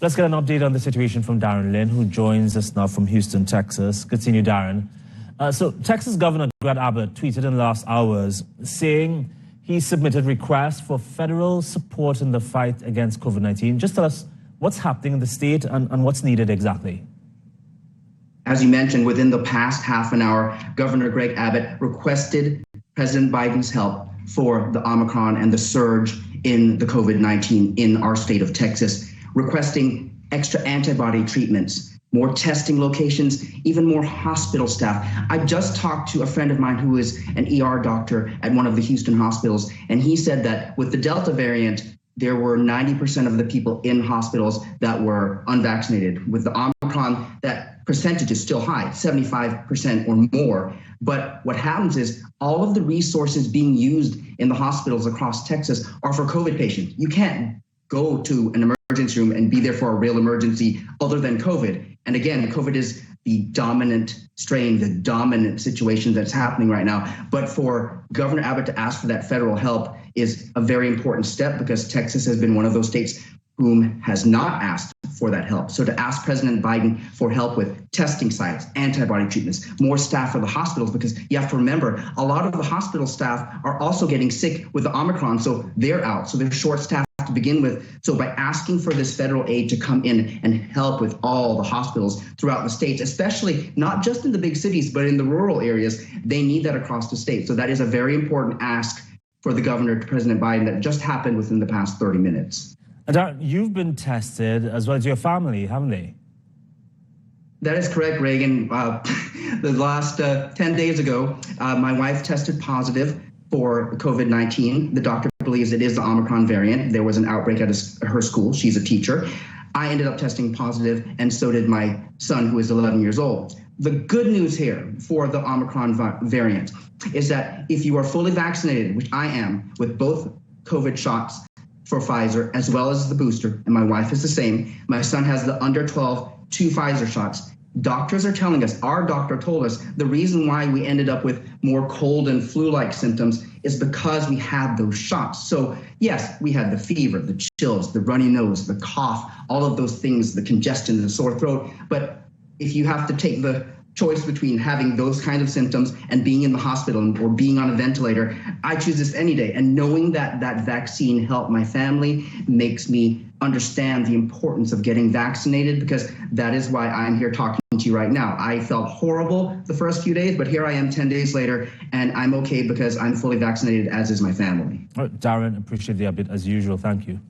Let's get an update on the situation from Darren Lyn, who joins us now from Houston, Texas. Good seeing you, Darren. So Texas Governor Greg Abbott tweeted in the last hours saying he submitted requests for federal support in the fight against COVID-19. Just tell us what's happening in the state and what's needed exactly. As you mentioned, within the past half an hour, Governor Greg Abbott requested President Biden's help for the Omicron and the surge in the COVID-19 in our state of Texas, requesting extra antibody treatments, more testing locations, even more hospital staff. I just talked to a friend of mine who is an ER doctor at one of the Houston hospitals, and he said that with the Delta variant, there were 90% of the people in hospitals that were unvaccinated. With the Omicron, that percentage is still high, 75% or more. But what happens is all of the resources being used in the hospitals across Texas are for COVID patients. You can't go to an emergency room and be there for a real emergency other than COVID. And again, COVID is the dominant strain, the dominant situation that's happening right now. But for Governor Abbott to ask for that federal help is a very important step, because Texas has been one of those states whom has not asked for that help. So to ask President Biden for help with testing sites, antibody treatments, more staff for the hospitals, because you have to remember, a lot of the hospital staff are also getting sick with the Omicron, so they're out, so they're short-staffed to begin with. So by asking for this federal aid to come in and help with all the hospitals throughout the states, especially not just in the big cities, but in the rural areas, they need that across the state. So that is a very important ask for the governor to President Biden that just happened within the past 30 minutes. Darren, you've been tested as well as your family, haven't they? That is correct, Reagan. The last 10 days ago, my wife tested positive for COVID-19. The doctor believes it is the Omicron variant. There was an outbreak at her school. She's a teacher. I ended up testing positive, and so did my son, who is 11 years old. The good news here for the Omicron variant is that if you are fully vaccinated, which I am, with both COVID shots for Pfizer as well as the booster, and my wife is the same, my son has the under 12 2 Pfizer shots. Doctors are telling us, our doctor told us, the reason why we ended up with more cold and flu-like symptoms is because we had those shots. So yes, we had the fever, the chills, the runny nose, the cough, all of those things, the congestion, the sore throat. But if you have to take the choice between having those kinds of symptoms and being in the hospital or being on a ventilator, I choose this any day. And knowing that that vaccine helped my family makes me understand the importance of getting vaccinated, because that is why I'm here talking to you right now. I felt horrible the first few days, but here I am 10 days later, and I'm okay because I'm fully vaccinated, as is my family. Darren, appreciate the update as usual. Thank you.